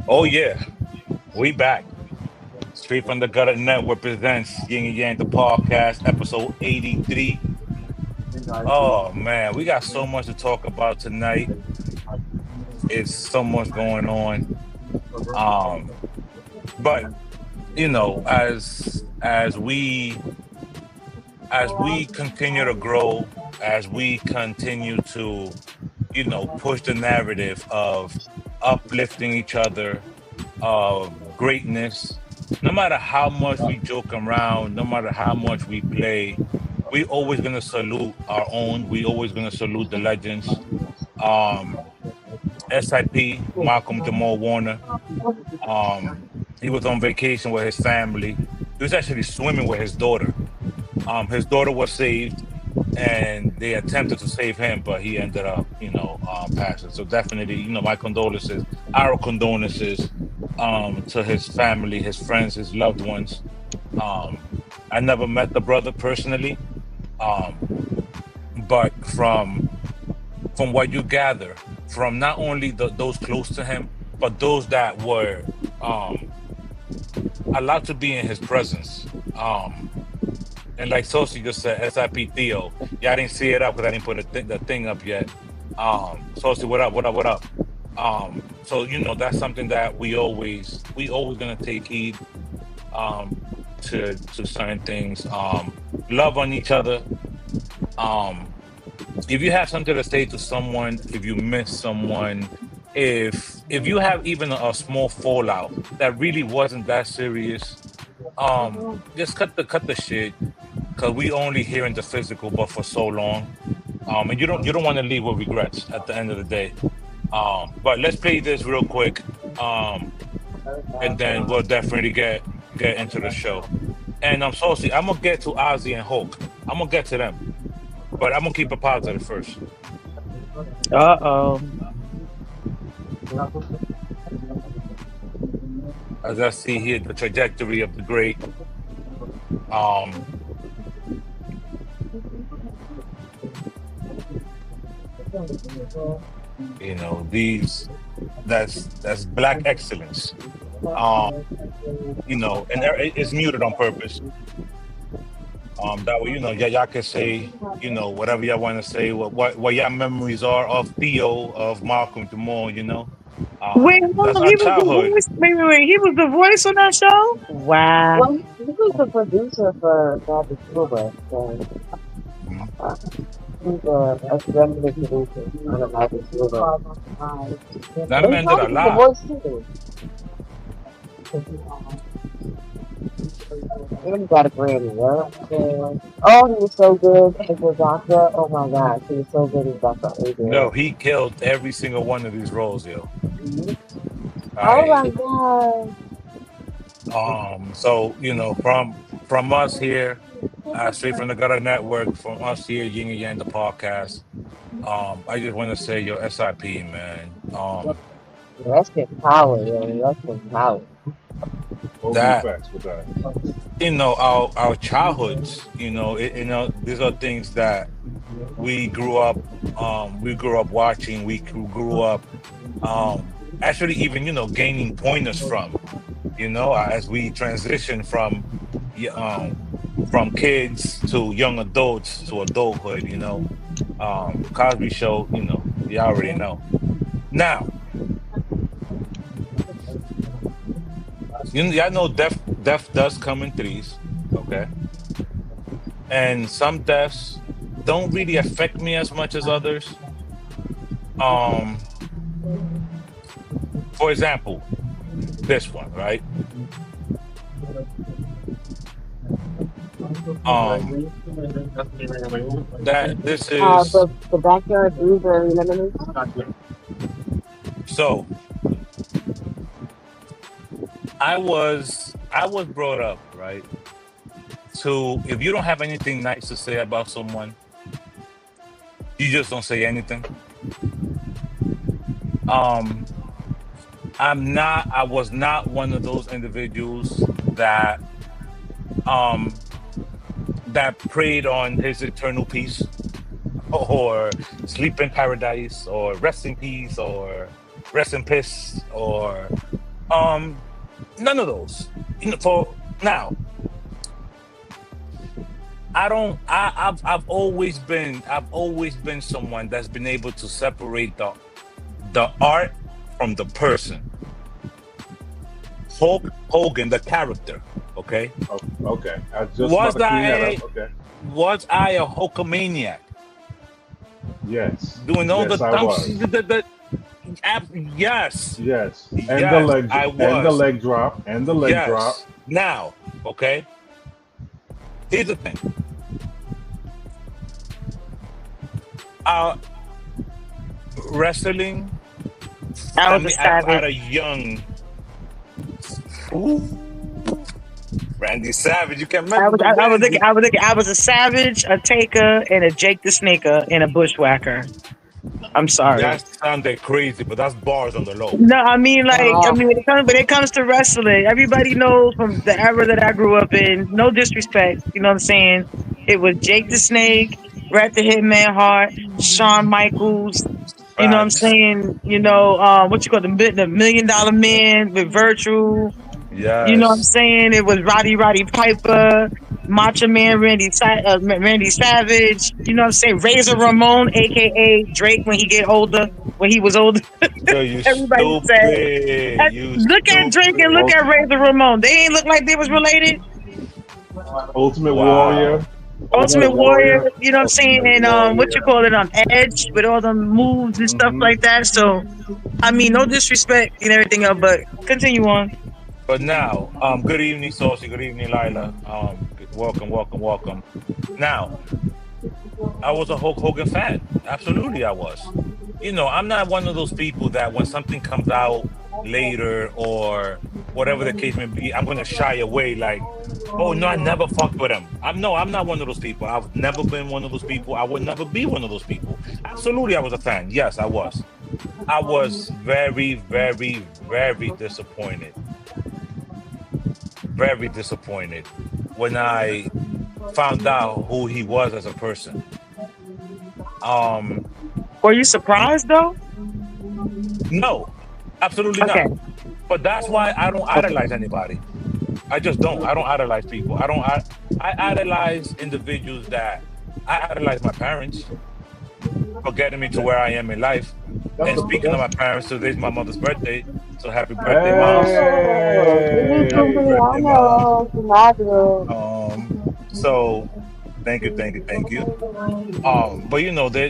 Oh yeah, we back. Straight from the Gutter Network presents Yin and Yang the podcast, episode 83. Oh man, we got so much to talk about tonight. It's so much going on. Um, but as we continue to grow, as we continue to, push the narrative of uplifting each other, of greatness. No matter how much we joke around, no matter how much we play, we always gonna salute our own. We always gonna salute the legends. Um, SIP, Malcolm Jamal Warner. He was on vacation with his family. He was actually swimming with his daughter. His daughter was saved, and they attempted to save him, but he ended up, passing. So definitely, my condolences, our condolences, to his family, his friends, his loved ones. Um, I never met the brother personally, um, but from what you gather, from not only those close to him, but those that were um, allowed to be in his presence. Um, and like Sosi just said, SIP Theo. Yeah, I didn't see it up because I didn't put the thing up yet. Sosi, what up? What up? What up? So that's something that we always gonna take heed um, to certain things. Love on each other. Um, if you have something to say to someone, if you miss someone, if you have even a small fallout that really wasn't that serious, just cut the shit because we only hearing the physical, but for so long, and you don't want to leave with regrets at the end of the day. But let's play this real quick, um, and then we'll definitely get into the show. And I'm sorry, I'm gonna get to Ozzy and Hulk. I'm gonna get to them, but I'm gonna keep it positive first. Uh-oh. As I see here, the trajectory of the great, um, these that's black excellence. Um, and it's muted on purpose. That way, y'all can say, whatever y'all want to say, what y'all memories are of Theo, of Malcolm Jamal, Wait, hold That's on. our He was the childhood. voice. Wait. He was the voice on that show? Wow. Well, he was the producer for Bobby Cuba, so Mhm. uh, he's a executive producer on the Bobby Cuba. That But he man did a probably did the lot. voice too. He got a Grammy, right? Yeah. Oh, he was so good as a doctor. Oh my gosh, he was so good as Dr. No, Adrian. he killed every single one of these roles, yo. Mhm. Oh I my god. so from us here, straight from the Gutter Network, from us here, Yin and Yang the podcast. I just want to say, yo, SIP, man. That's just power, yo. That's just power. Totally That facts with that. our childhoods, these are things that we grew up watching, we grew up actually even gaining pointers from, as we transition y- um from kids to young adults to adulthood. Cosby Show, you already know. Now, y'all know death does come in threes, okay, and some deaths don't really affect me as much as others. um for example, this one, right? um that this is The backyard blueberry lemonade. so I was brought up, right, to, if you don't have anything nice to say about someone, you just don't say anything. um I was not one of those individuals um that preyed on his eternal peace. or sleep in paradise or rest in peace or rest in piss or um none of those. For now, I don't. I've always been someone that's been able to separate the art from the person. Hulk Hogan, the character. Okay. Oh, okay. I just about Was to clean that I up. Okay. was I a Hulkamaniac Yes. doing all the Yes, I dumb was. shit? Yes, Yes. And the yes, I was. leg drop and the leg drop. Yes. Now, okay. Here's the thing. Uh, Wrestling I at was a me at savage. a young. Ooh, Randy Savage. You can I remember was, the I was Randy. looking, I was looking, I was a savage, a taker, and a Jake the Snaker, and a bushwhacker. I'm sorry. That sounded crazy, but that's bars on the low. No, I mean, like, I Oh, mean, when it comes to wrestling, everybody knows from the era that I grew up in, no disrespect, you know what I'm saying? It was Jake the Snake, Bret the Hitman Hart, Shawn Michaels, you know what I'm Facts. saying? What you call the Million Dollar Man with Virtue, you know what I'm Yes. saying? It was Roddy Piper, Macho Man Randy Savage, you know what I'm saying? Razor Ramon, aka Drake when he get older, when he was older, Yo, you everybody said. stupid. You Look at Drake and look stupid. at Ult- Razor Ramon. They ain't look like they was related. Ultimate Warrior. Wow. Ultimate Ultimate Warrior, Warrior. you know what I'm saying? Ultimate And what you Warrior. call it on Edge with all the moves and stuff Hmm. like that. So I mean, no disrespect and everything else, but continue on. But now, good evening, Saucy. Good evening, Lila. Welcome, welcome, welcome. Now, I was a Hulk Hogan fan. Absolutely, I was. I'm not one of those people that when something comes out later or whatever the case may be, I'm gonna shy away. Like, oh no, I never fucked with him. I'm not one of those people. I've never been one of those people. I would never be one of those people. Absolutely, I was a fan. Yes, I was. I was very, very, very disappointed when I found out who he was as a person. Um, Were you surprised though? no, absolutely Okay. not. But that's why I don't idolize anybody. I just don't. I don't idolize people. I don't. I idolize individuals that I idolize my parents for getting me to where I am in life. That's And the speaking of that's my parents, today's my mother's birthday. So happy birthday, moms! oh, give me Happy something. Hey. I birthday, mom! know. Congratulations. So thank you, thank you, thank you. But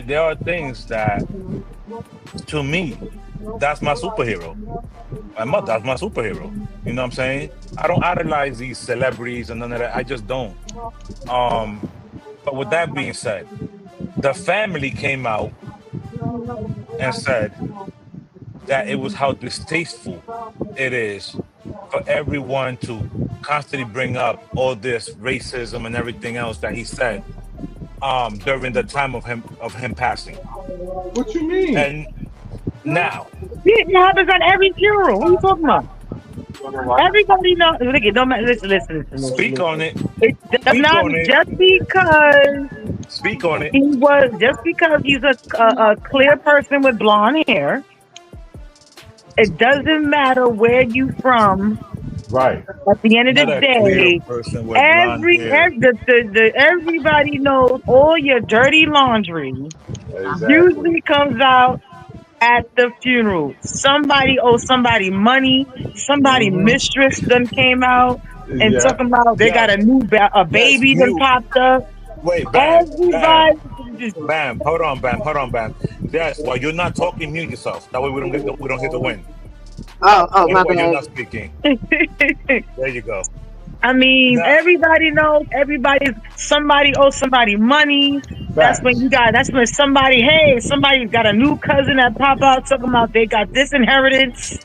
there are things that to me, that's my superhero. My mother, that's my superhero. You know what I'm saying? I don't idolize these celebrities and none of that. I just don't. Um, but with that being said, the family came out and said that it was how distasteful it is for everyone to constantly bring up all this racism and everything else that he said during the time of him passing. what you mean? And now, It happens at every funeral. What are you talking about? Everybody knows. Look, it don't matter. speak Listen. on it, It does speak not on it, just because speak on it. just because he's a clear person with blonde hair. It doesn't matter where you from. Right. At the end of the Not a clear day, person with blonde hair. everybody knows all your dirty laundry Exactly. usually comes out at the funeral. Somebody owes somebody money. Somebody Hmm. mistress done came out and Yeah. talking about they got Yes, a yes, baby done you. popped up. Wait, Everybody just Hold on, bam, hold on, bam. Yes, while you're not talking, mute yourself. That way we don't hit the win. Oh, my When you're bad. not speaking, there you go. I mean, Now, everybody knows somebody owes somebody money. Facts. That's when somebody's got a new cousin that pop out talking about they got this inheritance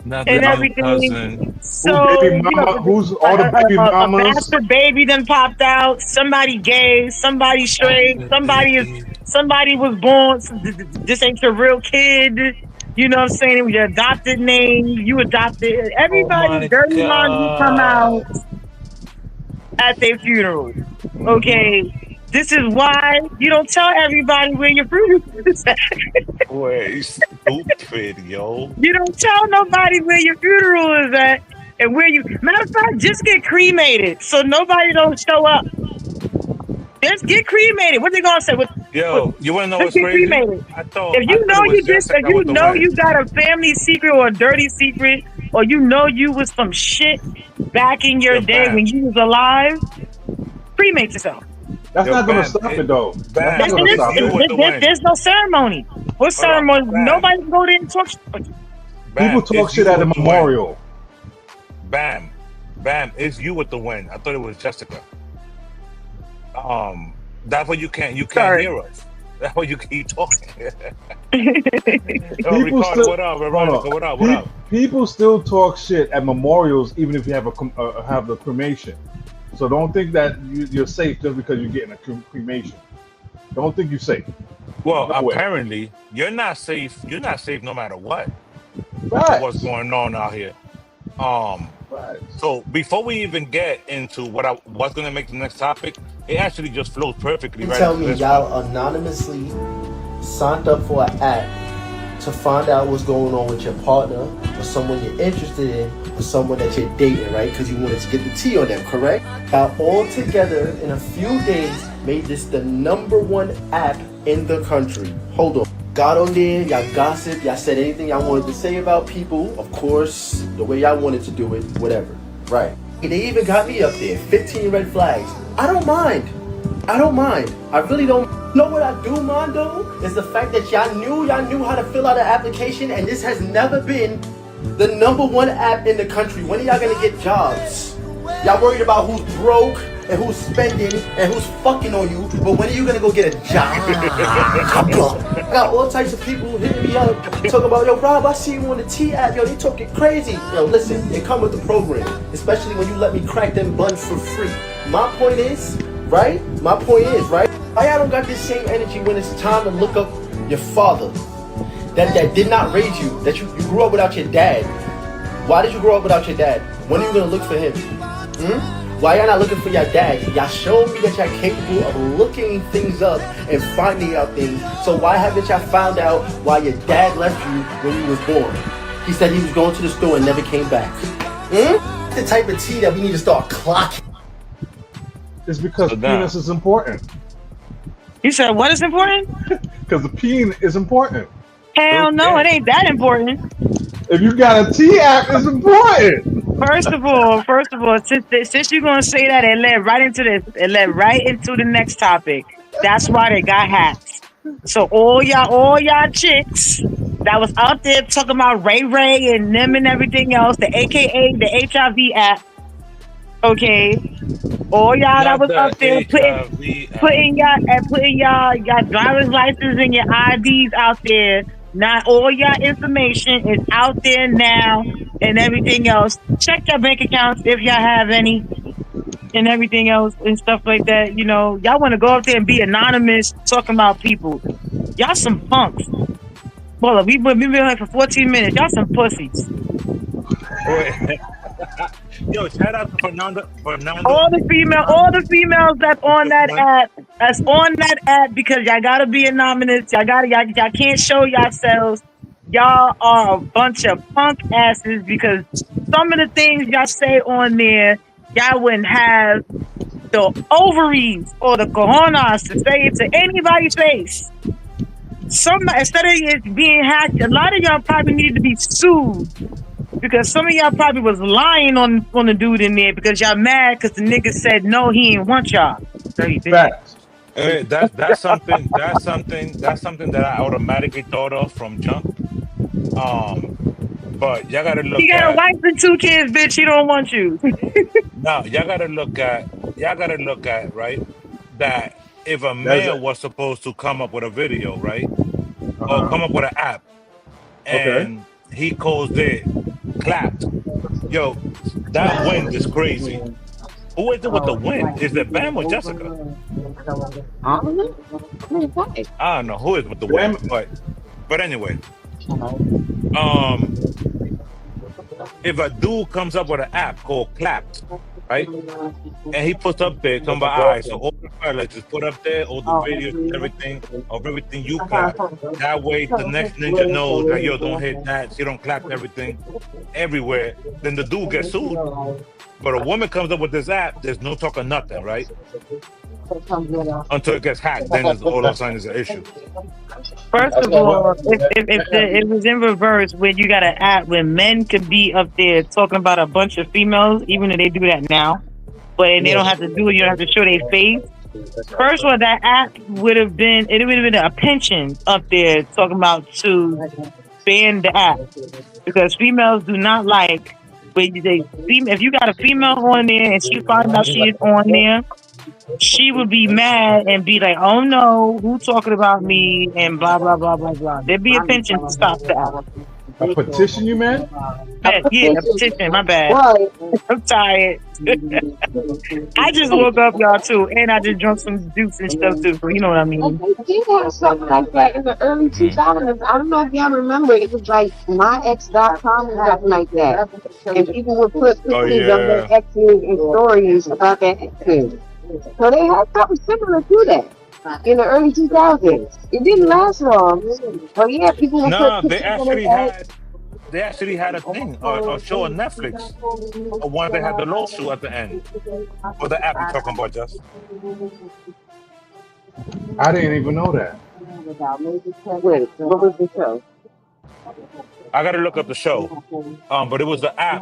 not the and new everything. cousin. Who's baby So, mama? Who's all the baby a mamas? bastard baby then popped out. Somebody gay, somebody straight, Bastard baby. somebody was born. This ain't your real kid. You know what I'm saying? It was your adopted name. You adopted. Oh Everybody's my dirty laundry come out God. at their funeral. Hmm. Okay. This is why you don't tell everybody where your fruit is at. Boy, stupid, yo. You don't tell nobody where your funeral is at and where you. Matter of fact, just get cremated so nobody don't show up. Just get cremated. What they gonna say? Yo, you wanna know Let's what's get crazy? cremated. I thought If you know it was Jessica if you with the know win. you got a family secret or a dirty secret, or you know you was some shit back in your Yo, day Bam. when you was alive, cremate yourself. That's Yo, not gonna Bam, stop it though. Bam, That's not gonna it's stop you it. with the win. There's no ceremony. What Hold on, ceremony? Bam. Nobody can go there and talk. People Bam, talk it's shit you at a with the win. memorial. Bam, Bam, it's you with the win. I thought it was Jessica. That's why you can't Sorry. hear us. That's why you keep talking. Yo, People Ricardo, still- what up? Hold Veronica, on. what up? What up? People still talk shit at memorials, even if you have have the cremation. So don't think that you're safe just because you're getting a cremation. Don't think you're safe. Well, No way. apparently you're not safe. You're not safe no matter what. Right. What's going on out here? Right. So before we even get into what's gonna make the next topic, it actually just flows perfectly. You Right tell into me this y'all one. anonymously signed up for an app to find out what's going on with your partner or someone you're interested in or someone that you're dating, right? Because you wanted to get the tea on them, correct? Y'all all together in a few days made this the #1 app in the country. Hold on. Got on there, y'all gossip, y'all said anything y'all wanted to say about people, of course, the way y'all wanted to do it, whatever. Right. They even got me up there, 15 red flags. I don't mind. I really don't. You know what I do mind though? Is the fact that y'all knew how to fill out an application, and this has never been the #1 app in the country. When are y'all gonna get jobs? Y'all worried about who's broke and who's spending and who's fucking on you, but when are you gonna go get a job? I got all types of people hitting me up talking about, yo, Rob, I see you on the T app, yo, they talking crazy. Yo, listen, it come with the program, especially when you let me crack them buns for free. My point is, right? Why y'all don't got this same energy when it's time to look up your father that did not raise you, that you grew up without your dad? Why did you grow up without your dad? When are you gonna look for him? Why y'all not looking for your dad? Y'all showed me that y'all capable of looking things up and finding out things. So why haven't y'all found out why your dad left you when you was born? He said he was going to the store and never came back. The type of tea that we need to start clocking. It's because So now- penis is important. You said what is important? Because the peen is important. Hell no, it ain't that important. If you got a T app, it's important. First of all, since you're gonna say that, it led right into this. It led right into the next topic. That's why they got hacks. So all y'all chicks that was out there talking about Ray Ray and them and everything else, the AKA the HIV app. Okay, all y'all that was up there putting y'all driver's license and your IDs out there. Not all your information is out there now and everything else. Check your bank accounts if y'all have any and everything else and stuff like that. You know, y'all want to go up there and be anonymous talking about people. Y'all some punks. Well, we've been here for 14 minutes. Y'all some pussies. Yo, shout out to Fernando. All the females that's on that app, because y'all gotta be anonymous. Y'all can't show yourselves. Y'all are a bunch of punk asses because some of the things y'all say on there, y'all wouldn't have the ovaries or the cojones to say it to anybody's face. Instead of it being hacked, a lot of y'all probably needed to be sued. Because some of y'all probably was lying on the dude in there because y'all mad because the nigga said no, he didn't want y'all. Facts. That's something that I automatically thought of from jump. But y'all gotta look. He got a wife and 2 kids, bitch. He don't want you. No, y'all gotta look at right that if a male was supposed to come up with a video, right, or come up with an app, and he calls it clapped. Yo, that wind is crazy. Who is it with the wind? Is it Bam or Jessica? I don't know. I don't know who is with the wind, but anyway, if a dude comes up with an app called Clapped, right, and he puts up there, come by, all right, so all the fellas, just put up there all the videos and everything of everything you clap. That way, the next ninja knows that yo, don't hit that. She don't clap everything everywhere. Then the dude gets sued. But a woman comes up with this app. There's no talk of nothing, right? Until it gets hacked, then it's all of a sudden is an issue. First of all, if it was in reverse, where you got an app where men could be up there talking about a bunch of females, even though they do that now, but they don't have to do it. You don't have to show their face. First of all, that app would have been a pension up there talking about to ban the app because females do not like when if you got a female on there and she finds out she is on there. She would be mad and be like, "Oh no, who talking about me?" and blah blah blah blah blah. There'd be a pension to stop that. A petition, you meant? Yeah, a petition. My bad. I'm tired. I just woke up, y'all, too, and I just drunk some juice and stuff too. So you know what I mean. They did have something like that in the early 2000s. I don't know if y'all remember. It was like myx.com and stuff like that, and people would put pictures of their exes and stories about their exes. So they had something similar to that in the early 2000s. It didn't last long, but yeah, people would No, put they pictures of actually had a thing, a show on Netflix, the one that had the lawsuit at the end. For the app you're talking about, just. I didn't even know that. Wait, what was the show? I gotta look up the show. But it was the app.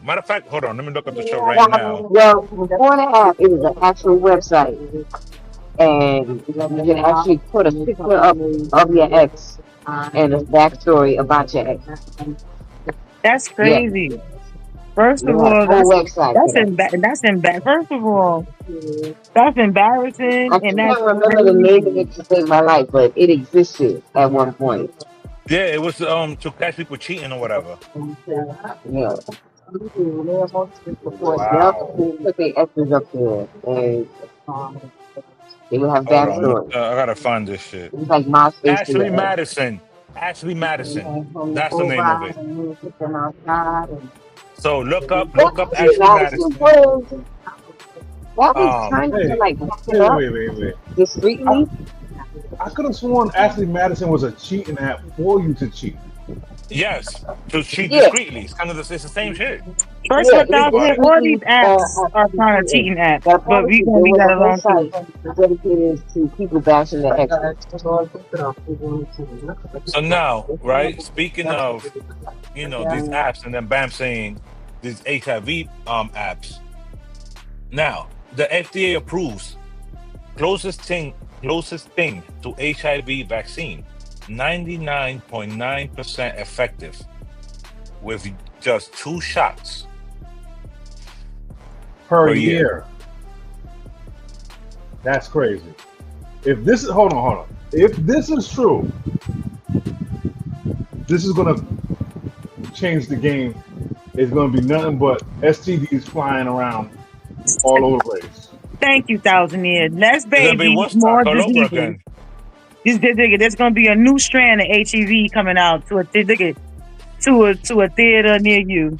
Matter of fact, hold on, let me look up the show right now. Well, before the app, it was an actual website, and you can actually put a picture up of your ex and a backstory about your ex. That's crazy. Yeah. First of You all, had a whole website. that's First of all, that's embarrassing, I and can't that's remember the name of it to save my life, but it existed at one point. Yeah, it was to catch people cheating or whatever. Yeah. Wow. They put their exes up there, and they would have Hold on, backstory. I gotta find this shit. It was like MySpace. Ashley Madison. Ashley Madison. That's the name of it. So look up Ashley Madison. That was trying to like it up Wait. discreetly. I could have sworn Ashley Madison was a cheating app for you to cheat. Yes, to cheat Yeah. discreetly. It's kind of it's the same shit. First Yeah, of all, all these apps are kind of cheating apps, but we gonna leave that alone too. Dedicated to people bashing their exes. So now, right? Speaking of, these apps, and then Bam saying these HIV apps. Now, the FDA approves closest thing to HIV vaccine, 99.9% effective with just 2 shots Per year. That's crazy. If this is hold on. If this is true, this is gonna change the game. It's gonna be nothing but STDs flying around all over the place. Thank you, Thousandaire. Less It's gonna be babies, Woodstock more all over diseases. again. There's gonna be a new strand of HIV coming out to a theater near you.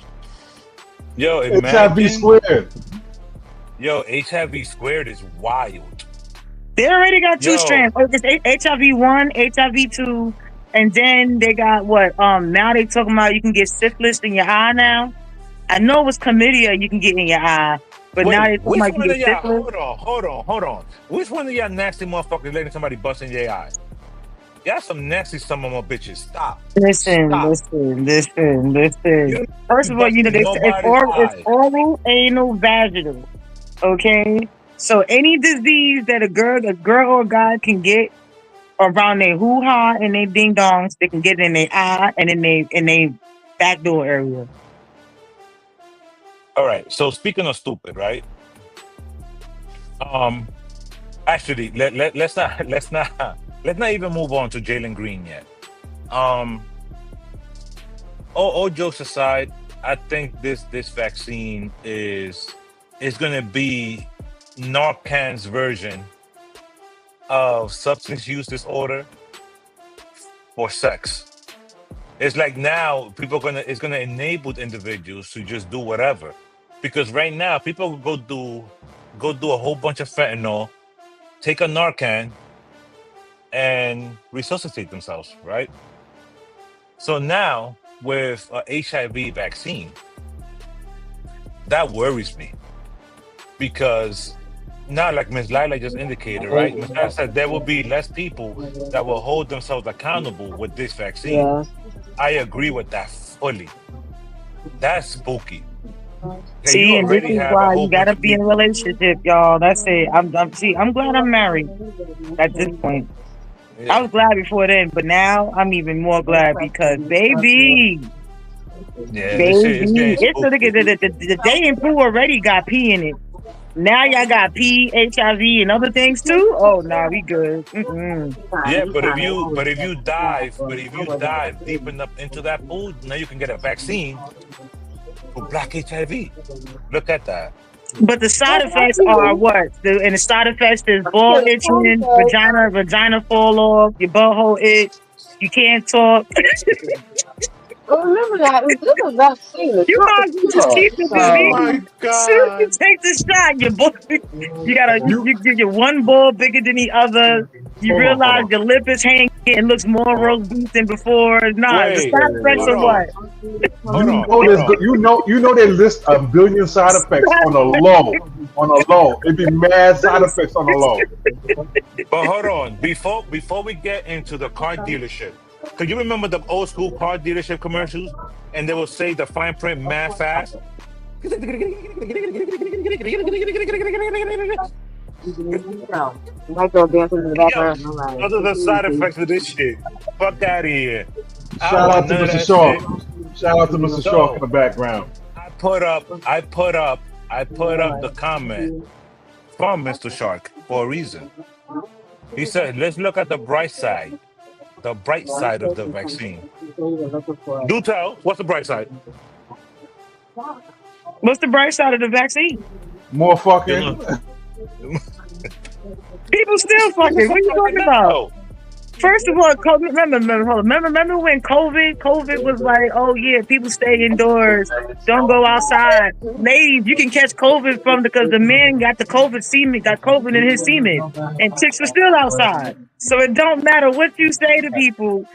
Yo, HIV imagine. squared. Yo, HIV squared is wild. They already got 2 Yo. strands. It's HIV-1, HIV-2, and then they got what? Now they talking about you can get syphilis in your eye now. I know it was chlamydia you can get in your eye, but now they talking which about you one can of get y'all? syphilis. Hold on. Which one of y'all nasty motherfuckers letting somebody bust in your eye? Y'all some nasty some of my bitches. Stop. Listen. You First of all, busting it's nobody's oral, anal, vaginal. Okay, so any disease that a girl or a guy can get around their hoo ha and their ding dongs, they can get it in their eye and in their back door area. All right. So speaking of stupid, right? Actually, let's not even move on to Jalen Green yet. All jokes aside, I think this vaccine is gonna be Narcan's version of substance use disorder for sex. It's like now it's gonna enable individuals to just do whatever, because right now people go go do a whole bunch of fentanyl, take a Narcan, and resuscitate themselves, right? So now with a HIV vaccine, that worries me because now, like Ms. Lila just indicated, right? Ms. Lila said there will be less people that will hold themselves accountable with this vaccine. Yeah. I agree with that fully. That's spooky. Okay, See, you and this already is have a why whole you bunch gotta of be in a people. relationship, y'all. That's it. I'm glad I'm married at this point. I Yeah, was glad before then, but now I'm even more glad because yeah, this shit is baby, getting it's spooky. the dating pool already got pee in it. Now y'all got pee, HIV, and other things too. Oh, nah, we good. Mm-mm. Yeah, but if you dive deep enough into that pool, now you can get a vaccine for black HIV. Look at that. But the side effects are what? And the side effects is ball itching, vagina fall off, your butthole itch, you can't talk. Well, remember that this is a vaccine. It's You not a might as well just cure. keep it Oh disease. my So Soon as you God. take the shot, your boy, You you get one ball bigger than the other. You hold realize on. your lip is hanging. It looks more Hold on. roast beef than before. Nah, the Wait, side effects hold are what? on, hold You on, know hold there's on. you know they list a billion side effects on a low. On a low. It'd be mad side effects on a low. But hold on, before we get into the car dealership, cause you remember the old school car dealership commercials, and they will say the fine print mad fast. my girl dancing in the Yo, background. I'm like, those are the side effects of this shit. Fuck out of here. I don't Shout want out to none of Mr. that Shaw. shit. Shout out to Mr. Shaw in So the background. I put up the comment from Mr. Shark for a reason. He said, let's look at the bright side of the vaccine. Do tell, what's the bright side? What's the bright side of the vaccine? More You fucking. know, People still people fucking. What you fucking talking about? now. First of all, remember when COVID was like, oh yeah, people stay indoors, don't go outside. Ladies, you can catch COVID from because the man got the COVID semen, got COVID in his semen, and chicks were still outside. So it don't matter what you say to people.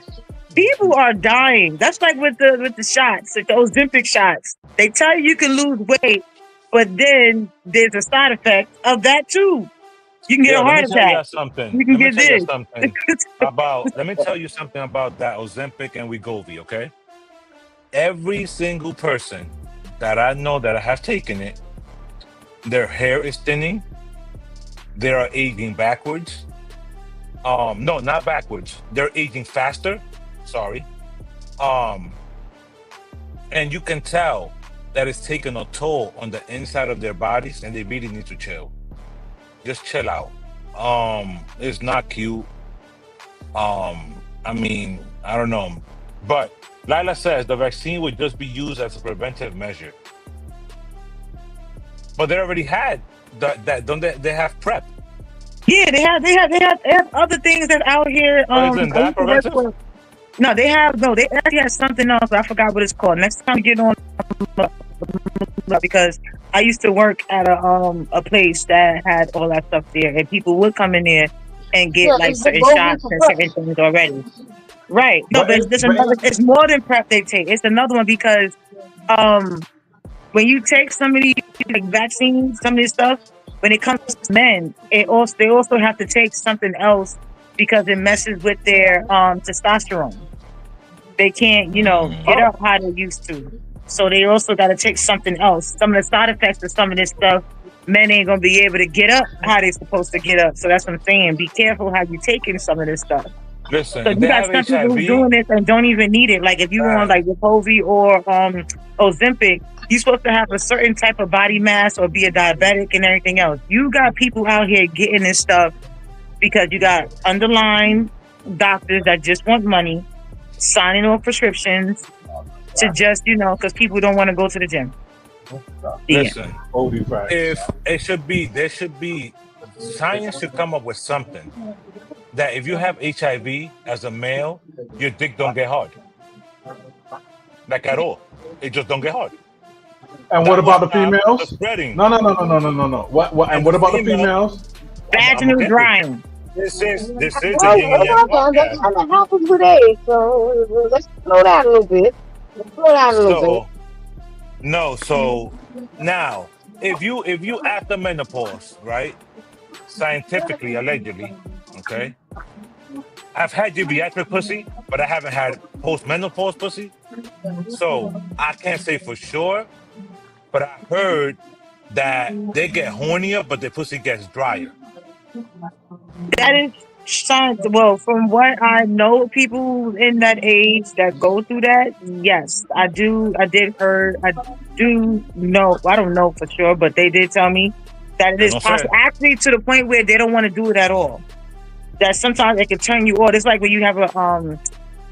People are dying. That's like with the shots, like the Ozempic shots. They tell you can lose weight, but then there's a side effect of that too. You can get Yo, a let me heart tell attack. you something. You can Let me get tell you this. something let me tell you something about that Ozempic and Wegovy, okay? Every single person that I know that have taken it, their hair is thinning, they are aging backwards. No, not backwards. They're aging faster. Sorry. Um, and you can tell that it's taking a toll on the inside of their bodies, and they really need to chill. Just chill out. It's not cute. I mean, I don't know. But Lila says the vaccine would just be used as a preventive measure. But they already had that don't they have PrEP. Yeah, they have other things that's out here. But isn't I that used to work preventive? for. No, they actually have something else. I forgot what it's called. Next time we get on, because I used to work at a place that had all that stuff there, and people would come in there and get yeah, like it's the certain Gobi shots and certain suppressed. things already. Right. No, But but it, it's just but another. It's more than prep they take. It's another one because um when you take some of these like vaccines, some of this stuff, when it comes to men, they also have to take something else because it messes with their testosterone. They can't, get Oh, up how they used to. So they also got to take something else. Some of the side effects of some of this stuff, men ain't gonna be able to get up how they supposed to get up. So that's what I'm saying. Be careful how you taking some of this stuff. listen, So if you they got have some people who HIV, doing this and don't even need it. Like if you want right. like Wegovy or Ozempic, you're supposed to have a certain type of body mass or be a diabetic and everything else. You got people out here getting this stuff because you got underlying doctors that just want money, signing off prescriptions to just, because people don't want to go to the gym. Yeah. Listen, Gobi facts. if there should be science should come up with something that if you have HIV as a male, your dick don't get hard. Like at all. It just don't get hard. And what That will about the stop the females? spreading. No. What? And And what the about the female, females? I'm Vaginal gonna get it. drying. This is a Well, yin and yang hold on, that podcast. kind of happens with age. So let's slow down a little bit. Let's slow down a little bit. So no, so now if you after menopause, right? Scientifically, allegedly, okay. I've had geriatric pussy, but I haven't had post-menopause pussy. So I can't say for sure, but I heard that they get hornier, but their pussy gets drier. That is science. Well, from what I know, people in that age that go through that, yes, I do. I did heard. I do know. I don't know for sure, but they did tell me that it They is don't possible. say. Actually, to the point where they don't want to do it at all. That sometimes it can turn you off. It's like when you have a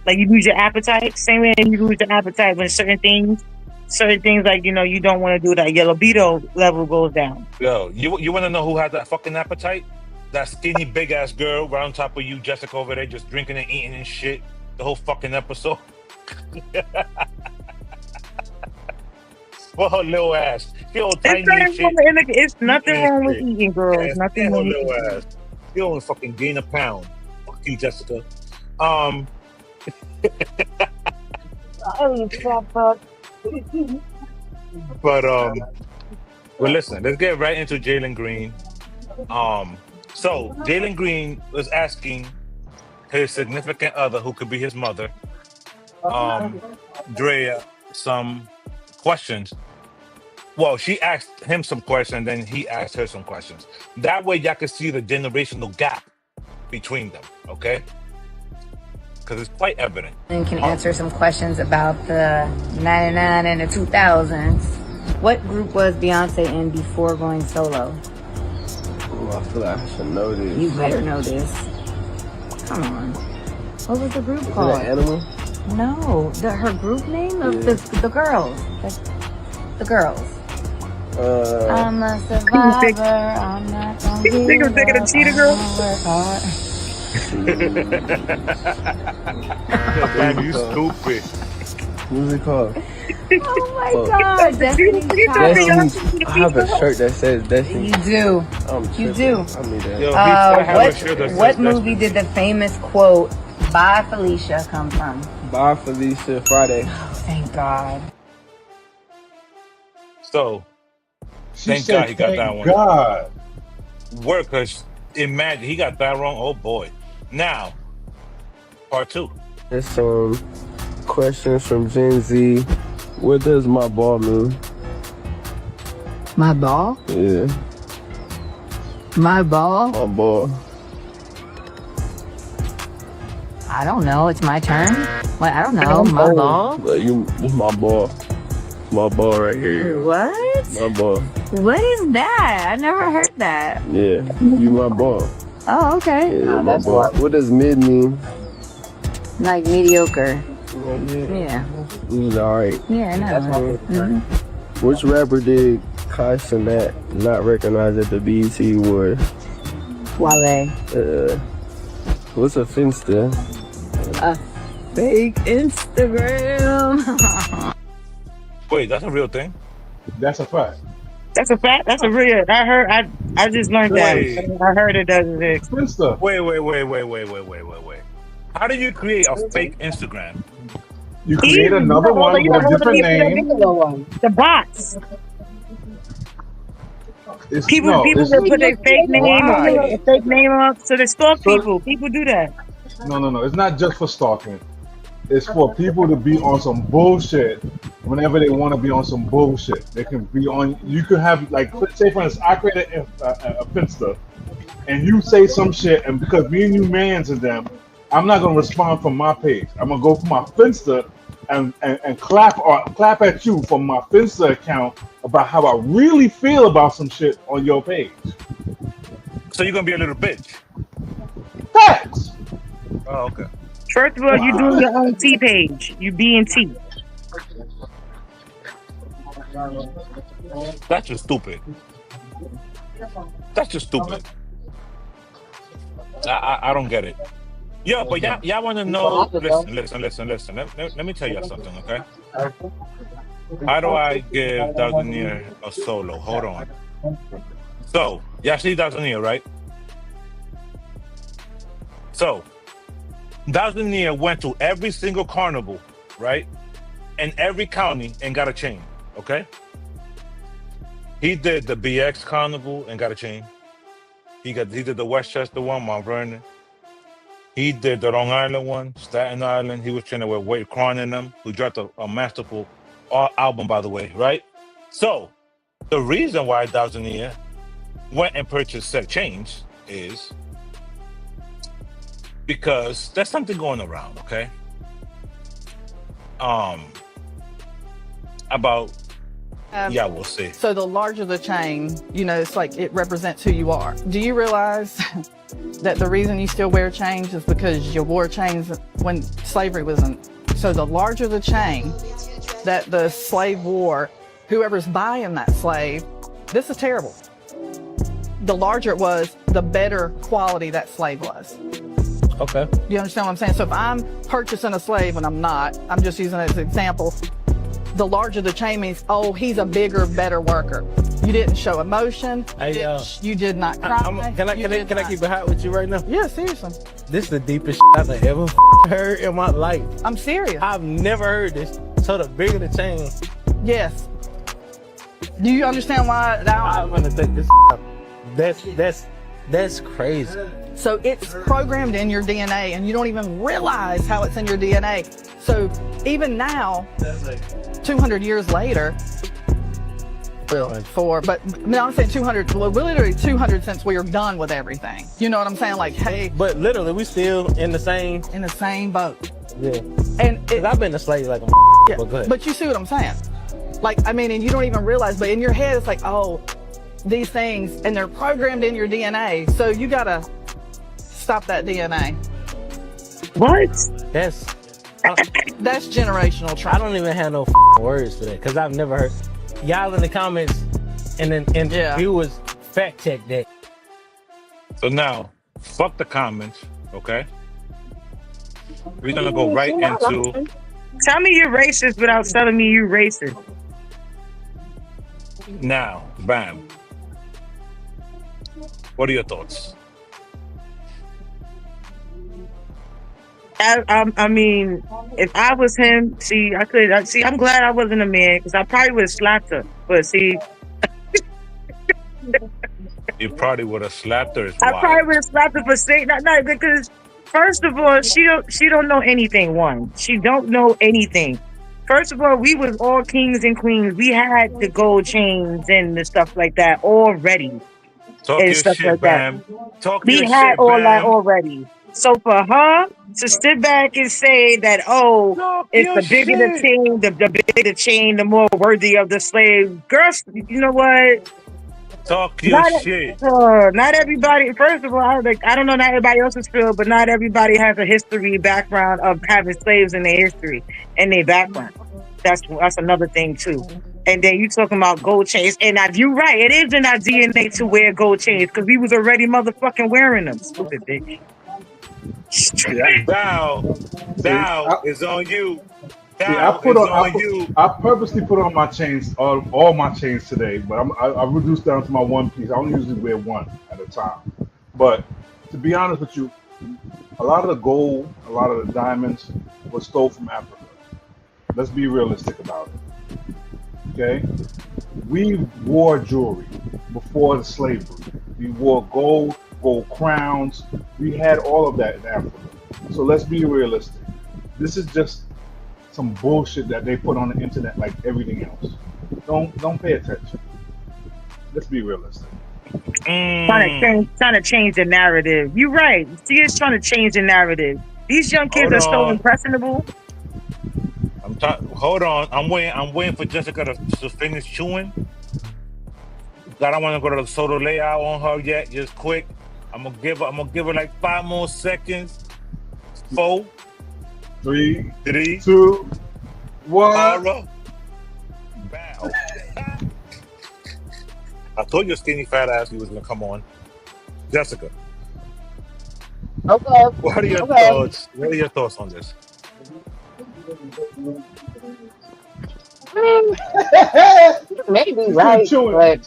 like you lose your appetite. Same way you lose your appetite when certain things like you don't want to do that. Your libido level goes down. Yo, you want to know who had that fucking appetite? That skinny big ass girl right on top of you, Jessica, over there, just drinking and eating and shit the whole fucking episode. For her little ass, she all tiny and shit. It's nothing Eating and wrong with shit. eating, girls. Yeah, Nothing her wrong with little eating. ass. She only fucking gain a pound. Fuck you, Jessica. But well, listen, let's get right into Jalen Green. So Jalen Green was asking his significant other, who could be his mother, Drea, some questions. Well, she asked him some questions, then he asked her some questions. That way, y'all can see the generational gap between them. Okay, because it's quite evident. And can answer some questions about the 99 and the 2000s. What group was Beyonce in before going solo? Oh, I feel like I should know this. You better know this. Come on. What was the group Is it called? an animal? No, her group name of the girls. The girls. I'm a survivor. I'm not gonna give Think I'm taking a up. cheetah I'm girl? gonna work hard. Man, you stupid. What's it called? Oh my God, Destiny Child. Destiny. I have a shirt that says Destiny. You do. I'm You tripping. do. I need that. Yo, he I have a shirt that says What movie Destiny. did the famous quote "Bye Felicia" come from? Bye, Felicia. Friday. Oh, thank God. So She thank said, God he got "Thank that one. God." Workers, imagine he got that wrong. Oh boy. Now, part two. There's some questions from Gen Z. What does my ball mean? My ball? Yeah, My ball? my ball. I don't know. It's my turn. What? I don't know. My ball? Like this my ball. My ball right here. What? My ball. What is that? I never heard that. Yeah, you my ball. Oh, okay. Yeah, my ball. What does mid mean? Like mediocre. Yeah, Yeah. it was alright. Yeah, I know. Mhm. Which rapper did Kai Cenat not recognize at the BET Awards? Wale. What's a Finsta? A fake Instagram. Wait, that's a real thing? That's a fact. That's a fact. That's a real. I heard. I just learned that. Wait. I heard it doesn't exist. Finsta. Wait. How do you create a fake Instagram? You create another one with a different name. The bots. It's, People no, will it's, put their fake name Why? or a fake name up so they stalk people. People do that. no. It's not just for stalking. It's for people to be on some bullshit whenever they want to be on some bullshit. They can be on. You could have like, say for instance, I created a Finsta, and you say some shit, and because me and you mans in them, I'm not gonna respond from my page. I'm gonna go for my Finsta and clap at you from my Finsta account about how I really feel about some shit on your page. So you're gonna be a little bitch. Facts. Oh, okay. First of all, you doing your own T page. You being T. That's just stupid. That's just stupid. I don't get it. Yeah, but y'all want to know? Listen. Let me tell you something, okay? How do I give Daltonir a solo? Hold on. So, y'all see Daltonir, right? So, Daltonir went to every single carnival, right? In every county and got a chain, okay? He did the BX carnival and got a chain. He did the Westchester one, Mount Vernon. He did the Long Island one, Staten Island. He was training with Wade Cron in them, who dropped a masterful album, by the way, right? So, the reason why Daltonir went and purchased said chains is because there's something going around, okay? About yeah, we'll see. So the larger the chain, you know, it's like it represents who you are. Do you realize that the reason you still wear chains is because you wore chains when slavery wasn't? So the larger the chain that the slave wore, whoever's buying that slave, this is terrible. The larger it was, the better quality that slave was. Okay. You understand what I'm saying? So if I'm purchasing a slave and I'm not, I'm just using it as an example, the larger the chain means, oh, he's a bigger, better worker. You didn't show emotion. Hey, you did not cry. Can I keep it hot with you right now? Yeah, seriously. This is the deepest I've ever heard in my life. I'm serious. I've never heard this. So the bigger the chain. Yes. Do you understand why? I'm gonna take this out. That's crazy. So it's programmed in your DNA and you don't even realize how it's in your DNA. So even now, 200 years later, I'm saying 200, well, literally 200 since we are done with everything. You know what I'm saying? Like, hey. But literally, we still in the same boat. Yeah. And I've been a slave like a yeah, but go ahead. But you see what I'm saying? Like, I mean, and you don't even realize, but in your head, it's like, oh, these things, and they're programmed in your DNA. So you gotta stop that DNA. What? That's generational trauma. I don't even have no words for that because I've never heard. Y'all in the comments and viewers fact check that. So now, fuck the comments, okay? We're gonna go right into. Tell me you're racist without telling me you're racist. Now, bam. What are your thoughts? I mean, if I was him, I'm glad I wasn't a man because I probably would have slapped her. But see, You probably would have slapped her. I probably would have slapped her for saying that. Because first of all, she don't know anything. She don't know anything. First of all, we was all kings and queens. We had the gold chains and the stuff like that already. Talk and your stuff shit, like Bam. that. Talk we your had shit, all Bam. that already. So for her to sit back and say that, oh, it's the bigger the chain, the bigger the chain, the more worthy of the slave. Girls, you know what? Talk your shit. Not everybody. First of all, I don't know not everybody else's field, but not everybody has a history background of having slaves in their history and their background. That's another thing too. And then you talking about gold chains, and you're right. It is in our DNA to wear gold chains because we was already motherfucking wearing them. Stupid bitch. Bow is on you. I purposely put on my chains, all my chains today, but I reduced down to my one piece. I only usually wear one at a time. But to be honest with you, a lot of the gold, a lot of the diamonds was stole from Africa. Let's be realistic about it. Okay? We wore jewelry before the slavery. We wore gold crowns. We had all of that in Africa. So let's be realistic. This is just some bullshit that they put on the internet like everything else. Don't pay attention. Let's be realistic. Trying to change the narrative. You're right. She is trying to change the narrative. These young kids are so impressionable. Hold on. I'm waiting for Jessica to finish chewing. I don't want to go to the soda layout on her yet. Just quick. I'm gonna give her like 5 more seconds. 4, 3, 2, 1. Bow. I told your skinny fat ass you was gonna come on. Jessica. Okay. What are your Okay. thoughts? What are your thoughts on this? I mean, you may be He's still right, chewing. but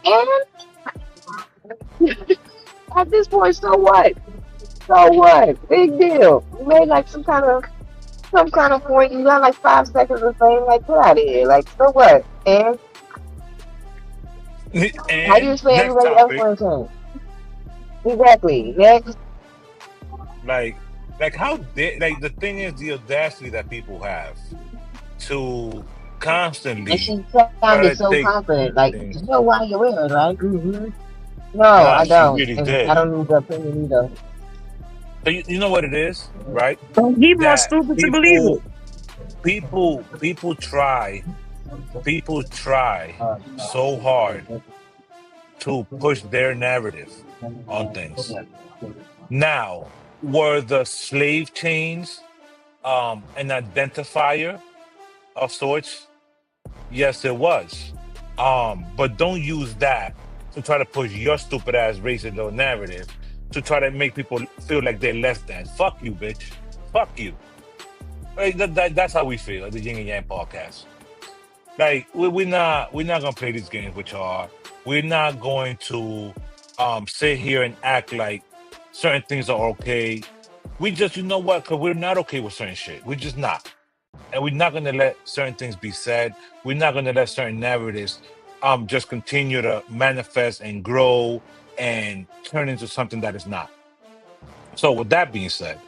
and at this point, so what? So what? Big deal. You made like some kind of point. You got like 5 seconds of fame. Like, get out of here. Like, so what? And how do you And expect next everybody else topic, want to Exactly. Next. like, how like the thing is the audacity that people have to And constantly she try sounded to so take confident. Like, you things. know why you're wearing, right? No, Nah, I she don't. really And I did. don't need the opinion either. So you know what it is, right? He more That stupid to believe it. people try so hard to push their narrative on things. Now, were the slave chains an identifier of sorts? Yes, it was. But don't use that to try to push your stupid ass racist little narrative to try to make people feel like they're less than. Fuck you, bitch. Fuck you. Like, that's how we feel at the Yin and Yang podcast. Like we're not gonna play these games with y'all. We're not going to sit here and act like certain things are okay. We just, you know what? Because we're not okay with certain shit. We're just not, and we're not gonna let certain things be said. We're not gonna let certain narratives just continue to manifest and grow and turn into something that is not. So with that being said,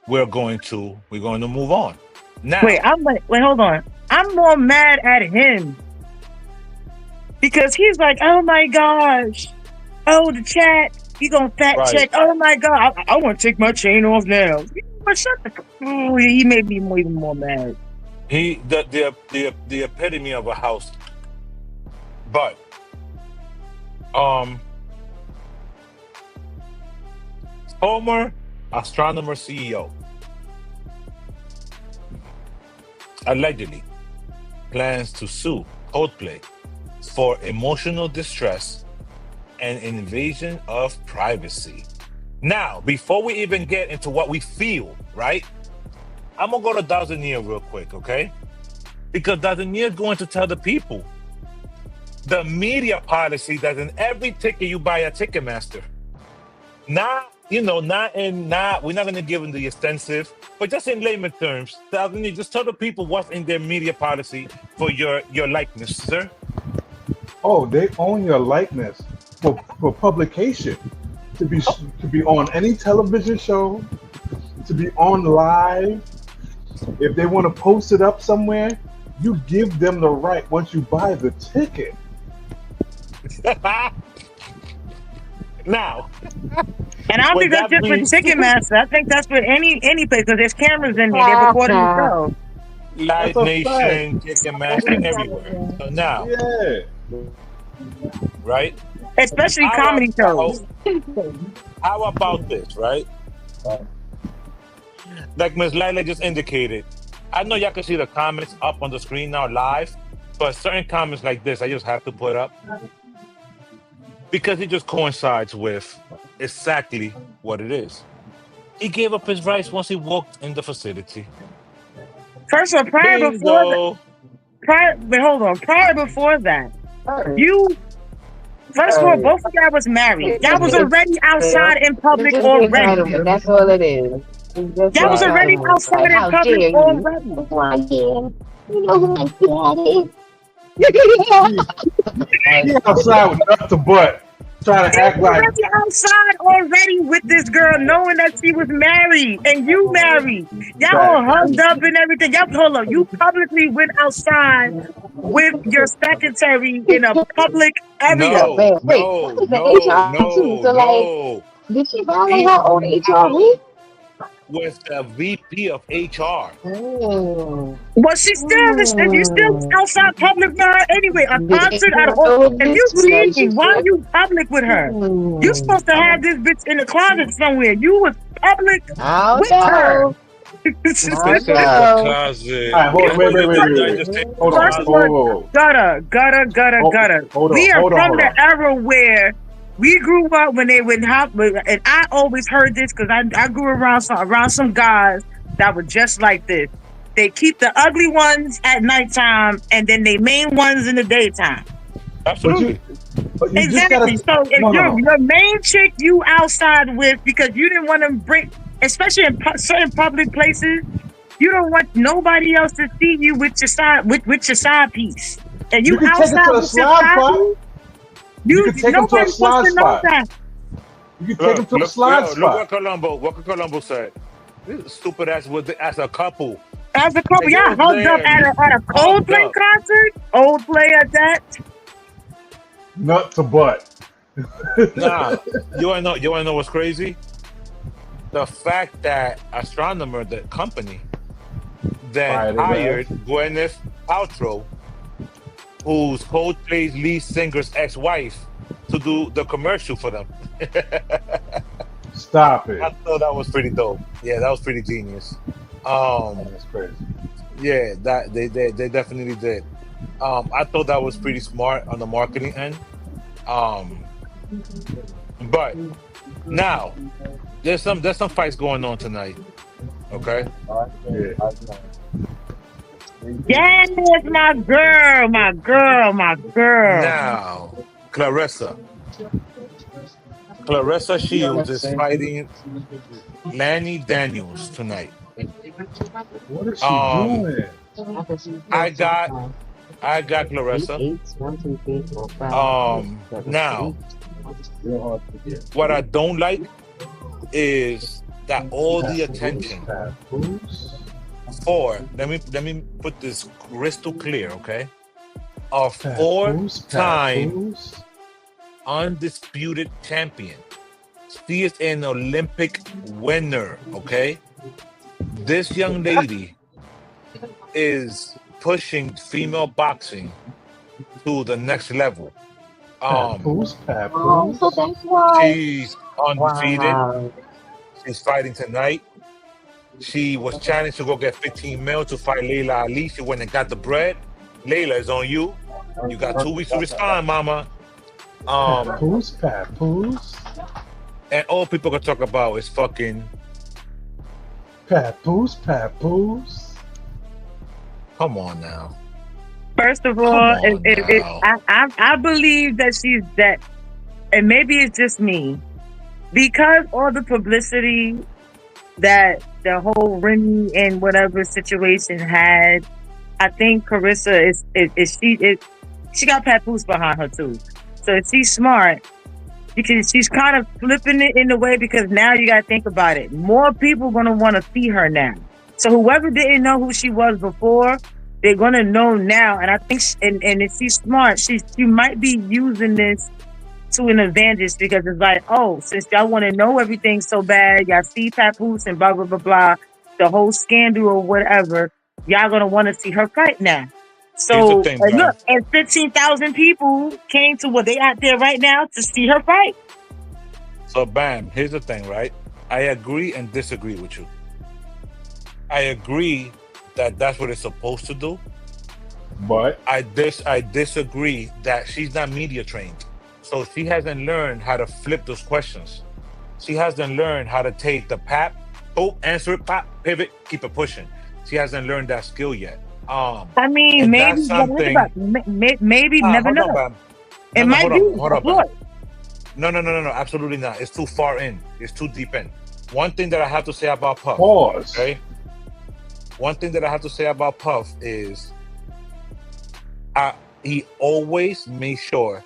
we're going to move on Wait, now. wait, hold on. I'm more mad at him because he's like, oh my gosh, oh the chat, you gonna fact Right. check? Oh my god, I want to take my chain off now. You know what, shut the fuck. Oh, he made me even more mad. He the epitome of a house. But um former astronomer CEO allegedly plans to sue Coldplay for emotional distress and invasion of privacy. Now, before we even get into what we feel, right? I'm gonna go to Dazanier real quick, okay? Because Dazanier is going to tell the people the media policy that in every ticket you buy at Ticketmaster. Not, we're not going to give them the extensive, but just in layman terms, Dazanier, just tell the people what's in their media policy for your likeness, sir. Oh, they own your likeness for publication, to be on any television show, to be on live. If they want to post it up somewhere, you give them the right once you buy the ticket. Now, And I don't think that's just for Ticketmaster. I think that's for any place because there's cameras in there. They're recording the show. Live Nation, Ticketmaster, everywhere. So now, right? Especially comedy shows. How about this, right? Like Ms. Lila just indicated, I know y'all can see the comments up on the screen now live, but certain comments like this, I just have to put up because it just coincides with exactly what it is. He gave up his rights once he walked in the facility. First of all, prior before that, first of all, both of y'all was married. Y'all was already outside in public already. That's all it is. Y'all was already outside in public already. You know who my dad is? He outside with nothing but trying to act like outside already with this girl, knowing that she was married and you married. Y'all all hugged up and everything. Y'all, hold up, you publicly went outside with your secretary in a public area. No. Did she violate her own HR? With the VP of HR. But she still, you still outside public with her anyway. A concert at home. If you cheating, why are you public with her? You supposed to have this bitch in the closet somewhere. You was public with her. Closet. Gutter. We are from the era where We grew up when they would hop, and I always heard this because I grew around some guys that were just like this. They keep the ugly ones at nighttime, and then they main ones in the daytime. But you, Absolutely. but you just Exactly. gotta. So if No, no, your no. your main chick you outside with because you didn't want to bring, especially in certain public places, you don't want nobody else to see you with your side piece, and You you can take it outside to a with your slide side spot. piece. You can take him to a Nobody's supposed slide to know spot. that. You can take him to a slide Look spot. what Colombo said. This stupid ass was as a couple. As a couple, They y'all was hugged up there, at a hugged Coldplay up. concert. Old play at that. Nut to butt. Nah, you wanna know what's crazy? The fact that Astronomer, the company, then hired Gwyneth Paltrow, who's Coldplay's lead singer's ex-wife, to do the commercial for them. Stop it. I thought that was pretty dope. Yeah, that was pretty genius. That's crazy. Yeah, that they definitely did. I thought that was pretty smart on the marketing end. But now there's some fights going on tonight. Okay. Yes, my girl. Now, Clarissa Shields is fighting Lanny Daniels tonight. What is she doing? I got Clarissa. Now, what I don't like is that all the attention for let me put this crystal clear, okay? A four-time undisputed champion. She is an Olympic winner, okay? This young lady is pushing female boxing to the next level. So that's why. She's undefeated. Wow. She's fighting tonight. She was challenged to go get 15 mil to fight Layla Ali. She went and got the bread. Layla is on you. You got 2 weeks to respond, mama. Papoose. And all people can talk about is fucking Papoose. come on now. First of all, I believe that she's that, and maybe it's just me, because all the publicity that the whole Remy and whatever situation had. I think Clarissa she got Papoose behind her too. So she's smart because she's kind of flipping it in a way because now you got to think about it. More people going to want to see her now. So whoever didn't know who she was before, they're going to know now. And I think, and if she's smart, she might be using this to an advantage because it's like, oh, since y'all want to know everything so bad, y'all see Papoose and blah, blah, blah, blah, the whole scandal or whatever, y'all going to want to see her fight now. So look, and 15,000 people came to they out there right now to see her fight. So bam, here's the thing, right? I agree and disagree with you. I agree that that's what it's supposed to do, but I disagree that she's not media trained. So she hasn't learned how to flip those questions. She hasn't learned how to take the pap, answer it, pop, pivot, keep it pushing. She hasn't learned that skill yet. I mean, maybe, never know. It might be. No, absolutely not. It's too far in. It's too deep in. One thing that I have to say about Puff. Pause. Okay. One thing that I have to say about Puff is, he always made sure,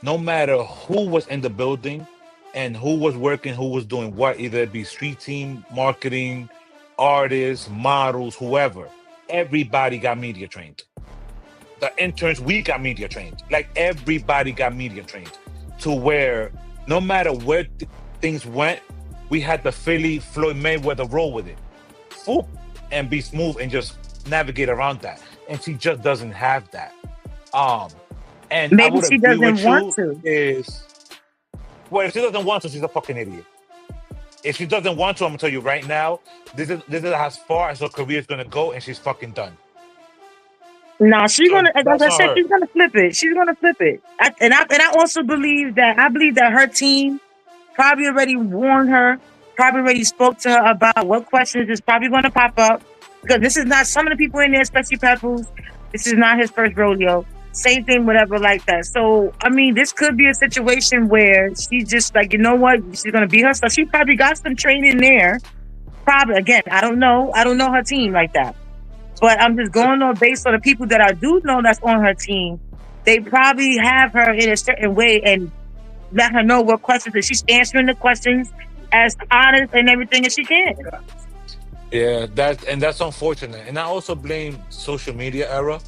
no matter who was in the building and who was working, who was doing what, either it be street team, marketing, artists, models, whoever. Everybody got media trained. The interns, we got media trained. Like everybody got media trained to where no matter where things went, we had the Philly Floyd Mayweather roll with it. Whoop, and be smooth and just navigate around that. And she just doesn't have that. And maybe she doesn't want to. Well, if she doesn't want to, she's a fucking idiot. If she doesn't want to, I'm gonna tell you right now, this is as far as her career is gonna go, and she's fucking done. No, she's So gonna, as that's I on said, her. she's gonna flip it. She's gonna flip it. I also believe that her team probably already warned her, probably already spoke to her about what questions is probably going to pop up. Because this is not, some of the people in there, especially Pebbles, this is not his first rodeo. Same thing, whatever, like that. So, I mean, this could be a situation where she's just like, you know what, she's going to be her. So she probably got some training there. Probably, again, I don't know. I don't know her team like that. But I'm just going on based on the people that I do know that's on her team. They probably have her in a certain way and let her know what questions, that she's answering the questions as honest and everything as she can. Yeah, that's unfortunate. And I also blame social media era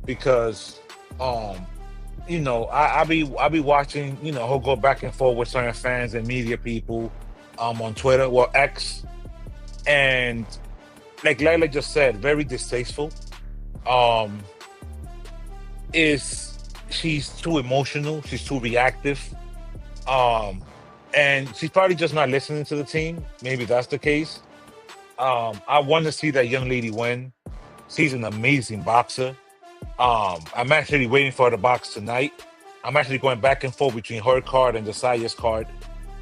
because um I be watching, he'll go back and forth with certain fans and media people on Twitter, well X, and like Layla just said, very distasteful. Um is She's too emotional, she's too reactive. Um and she's probably just not listening to the team. Maybe that's the case. I want to see that young lady win. She's an amazing boxer. I'm actually waiting for her to box tonight. I'm actually going back and forth between her card and the Sayas card,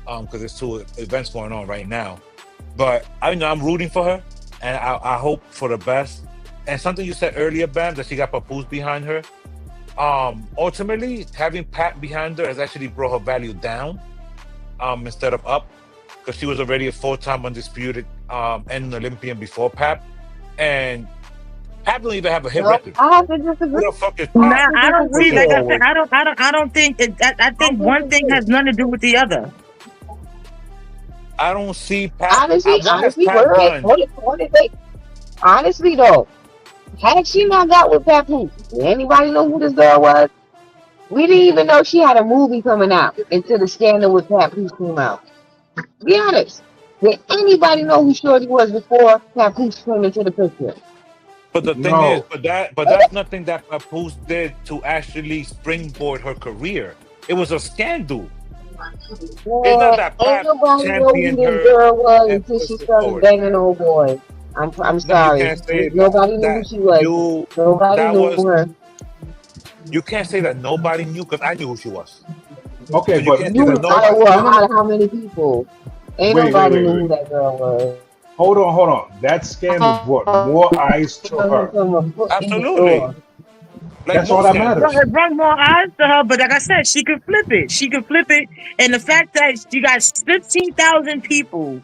because there's two events going on right now. But I'm rooting for her, and I hope for the best. And something you said earlier, Bam, that she got Papoose behind her. Ultimately, having Pat behind her has actually brought her value down, instead of up, because she was already a full-time undisputed and an Olympian before Pat, and Pat don't even have a hit record. I have to disagree. Who the fuck is Nah, Pat? I don't see. Like I said, I don't think. I think one thing has nothing to do with the other. I don't see Pat. Honestly, Pat honestly though, had she not got with Papoose, did anybody know who this girl was? We didn't even know she had a movie coming out until the scandal with Papoose came out. Be honest. Did anybody know who Shorty was before Papoose came into the picture? But the thing is, that's nothing that Papoose did to actually springboard her career. It was a scandal. It's not that Pat championed her. This girl was until she started banging old boys. I'm sorry. Nobody knew who she was. Nobody knew her. You can't say that nobody knew, because I knew who she was. Okay, so but how many people? Ain't nobody knew who that girl was. Hold on. That scandal brought more eyes to her. Absolutely. Like, that's all that matters. It brought more eyes to her, but like I said, she could flip it. And the fact that you got 15,000 people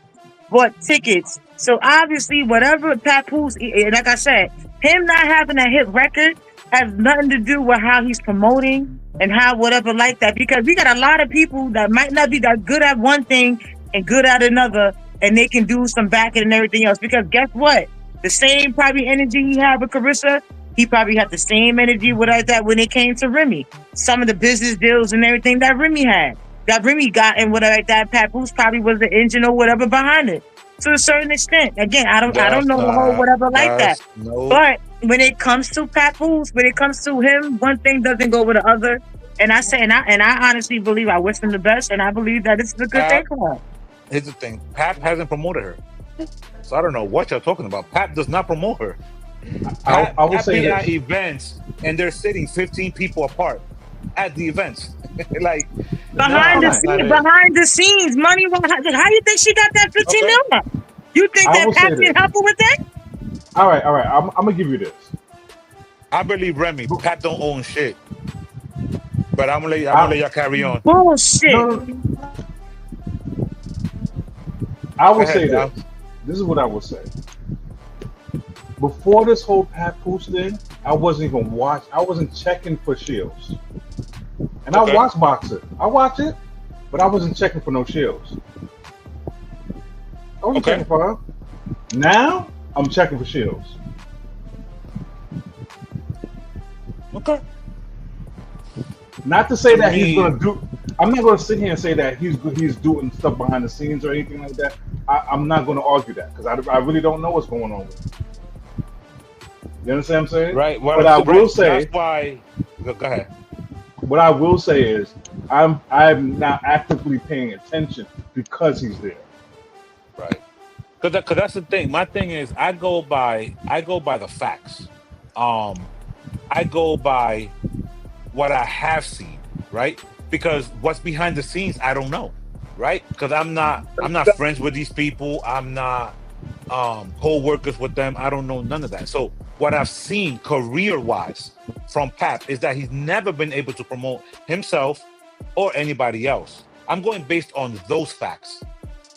bought tickets, so obviously whatever Papoose, like I said, him not having a hit record has nothing to do with how he's promoting and how whatever like that. Because we got a lot of people that might not be that good at one thing and good at another, and they can do some backing and everything else. Because guess what? The same probably energy he had with Carissa, he probably had the same energy with that when it came to Remy. Some of the business deals and everything that Remy had, that Remy got, and whatever like that, Papoose probably was the engine or whatever behind it. To a certain extent. Again, I don't know the whole whatever like that. But when it comes to Papoose, when it comes to him, one thing doesn't go with the other. And I say, and I honestly believe, I wish him the best, and I believe that it's a good thing for him. Here's the thing: Pat hasn't promoted her, so I don't know what you're talking about. Pat does not promote her. I will say this. At events, and they're sitting 15 people apart at the events. Like behind the scenes, money. How you think she got that 15 million? You think that Pat can help her with that? All right. I'm gonna give you this. I believe Remy. Pat don't own shit. But I'm gonna let y'all carry on. Bullshit. No. I will say this. This is what I will say. Before this whole Papoose thing, I wasn't checking for shields. And I watch boxing. I watch it, but I wasn't checking for no shields. I wasn't checking for her. Now I'm checking for shields. Okay. Not to say that he's gonna do. I'm not gonna sit here and say that he's doing stuff behind the scenes or anything like that. I'm not gonna argue that because I really don't know what's going on with him. You understand what I'm saying? Right. Well, but I will say. That's why. Go ahead. What I will say is, I'm now actively paying attention because he's there. Right. Because that's the thing. My thing is, I go by the facts. I go by what I have seen, right? Because what's behind the scenes, I don't know, right? Because I'm not friends with these people. I'm not co-workers with them. I don't know none of that. So what I've seen career-wise from Pap is that he's never been able to promote himself or anybody else. I'm going based on those facts.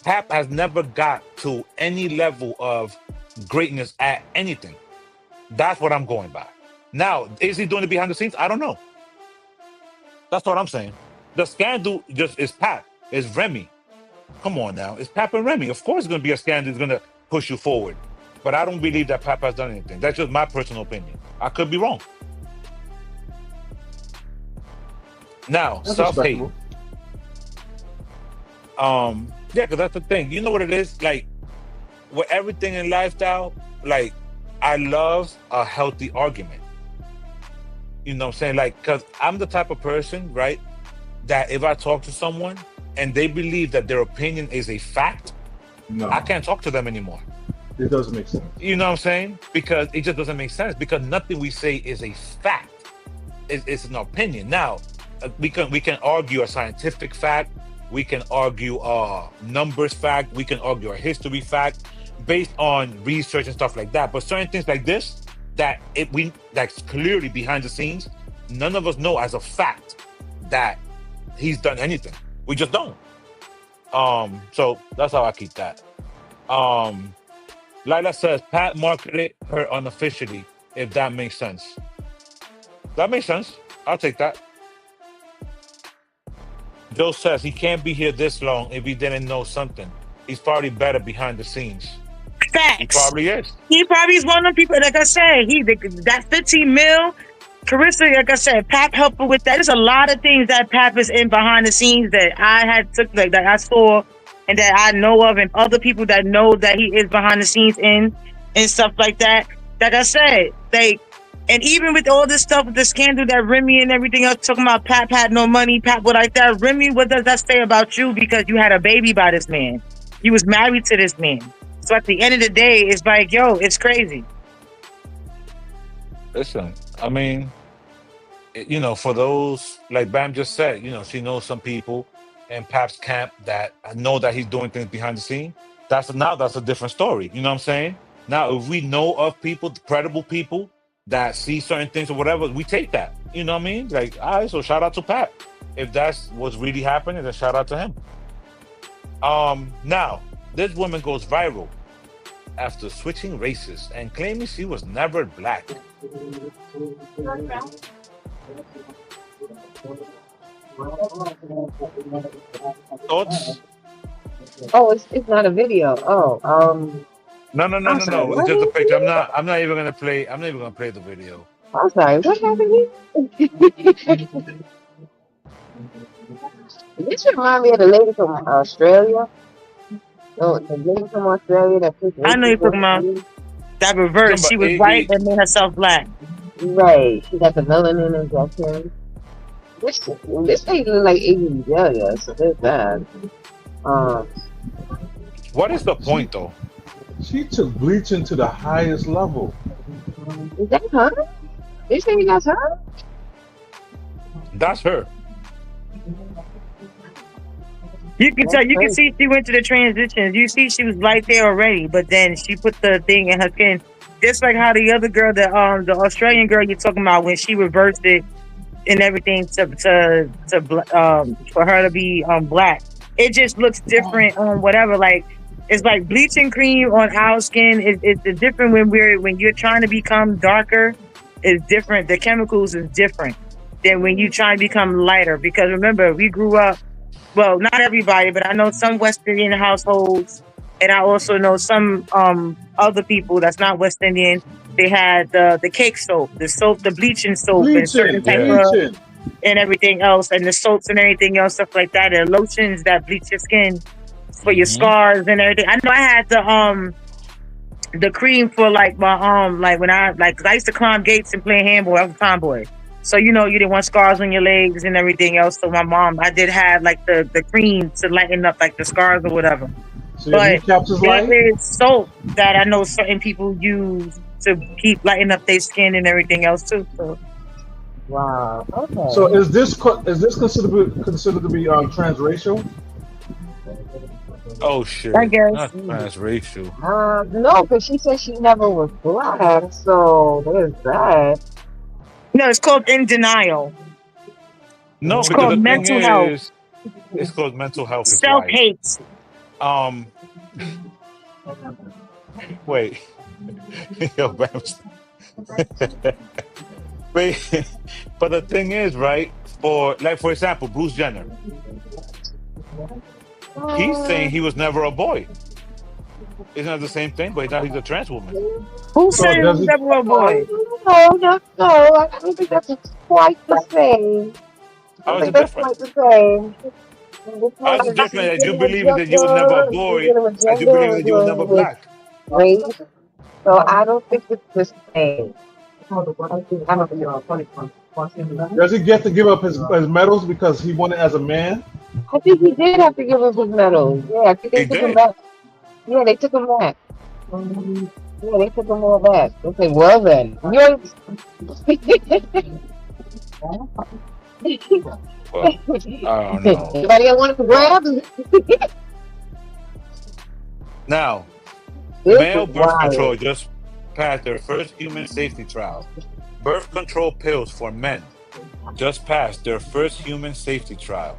Pap has never got to any level of greatness at anything. That's what I'm going by. Now, is he doing it behind the scenes? I don't know. That's what I'm saying. The scandal just is Pap. It's Remy. Come on now. It's Pap and Remy. Of course it's going to be a scandal. It's going to push you forward. But I don't believe that Pap has done anything. That's just my personal opinion. I could be wrong. Now, That's self-hate. respectable. Yeah, because that's the thing. You know what it is? Like, with everything in lifestyle, like, I love a healthy argument. You know what I'm saying? Like, because I'm the type of person, right, that if I talk to someone and they believe that their opinion is a fact, No, I can't talk to them anymore. it doesn't make sense. You know what I'm saying? Because it just doesn't make sense. Because nothing we say is a fact. It's an opinion. Now, we can argue a scientific fact. We can argue a numbers fact. We can argue a history fact based on research and stuff like that. But certain things like this, that's clearly behind the scenes, none of us know as a fact that he's done anything. We just don't. So that's how I keep that. Lila says Pat marketed her unofficially, if that makes sense. That makes sense. I'll take that. Joe says he can't be here this long if he didn't know something. He's probably better behind the scenes. Facts. He probably is. He probably is one of them people. Like I said, that 15 mil. Carissa, like I said, Pap helped her with that. There's a lot of things that Pap is in behind the scenes that I had took, like that I saw and that I know of, and other people that know that he is behind the scenes in and stuff like that. Like I said, and even with all this stuff, with the scandal that Remy and everything else talking about, Pap had no money, Pap what like that. Remy, what does that say about you? Because you had a baby by this man. You was married to this man. So at the end of the day, it's like, yo, it's crazy. Listen, I mean, for those, like Bam just said, she knows some people in Pap's camp that know that he's doing things behind the scene. That's a different story. You know what I'm saying? Now, if we know of people, credible people that see certain things or whatever, we take that. You know what I mean? Like, all right, so shout out to Pap. If that's what's really happening, then shout out to him. Now, this woman goes viral after switching races and claiming she was never black. Thoughts? Oh, it's not a video. No. I'm sorry, It's what just a is picture. it? I'm not even gonna play. I'm not even gonna play the video. I'm sorry, what happened here? This remind me of the lady from Australia. Oh, the lady from Australia that took I know you're talking about that reverse. She was white and made herself black. Right. She got the melanin in her skin. This lady look like Iggy Azalea, so there's that. What is the point, though? She took bleaching to the highest level. Is that her? This lady that's her? That's her. You can tell. You can see she went to the transitions. You see she was right there already, but then she put the thing in her skin, just like how the other girl, the Australian girl you're talking about, when she reversed it and everything for her to be black. It just looks different on whatever. Like, it's like bleaching cream on our skin. It's different when you're trying to become darker. It's different. The chemicals is different than when you try to become lighter. Because remember, we grew up. Well, not everybody, but I know some West Indian households, and I also know some other people that's not West Indian. They had the cake soap, the bleaching soap, and certain type of and everything else, and the soaps and everything else, stuff like that, and lotions that bleach your skin for your scars and everything. I know I had the cream for like my like when cause I used to climb gates and play handball. I was a tomboy. So, you didn't want scars on your legs and everything else. So I did have like the cream to lighten up like the scars or whatever. So but there is soap that I know certain people use to keep lighting up their skin and everything else too. So. Wow. Okay. So is this considered to be transracial? Oh shit! I guess. Not transracial. No, because she said she never was black, so there's that. No, it's called in denial. No, It's because called the thing mental health. is, it's called mental health. It's Self right. hate. Wait. Yo, Bams. Wait, but the thing is, right? For example, Bruce Jenner. He's saying he was never a boy. Isn't that the same thing? But now he's a trans woman. Who said he was never a boy? No. I don't think that's quite the same. How is it different? Quite the same. How is it different that you believe that you was never a boy, as you believe that you was never black? Race. So I don't think it's the same. Does he get to give up his medals because he won it as a man? I think he did have to give up his medals. Yeah, I think they took him back. Yeah, they took him back. Yeah, they took him all back. Okay, well then. Well, I don't know. Anybody else want to grab? Now, male birth control just passed their first human safety trial. Birth control pills for men just passed their first human safety trial,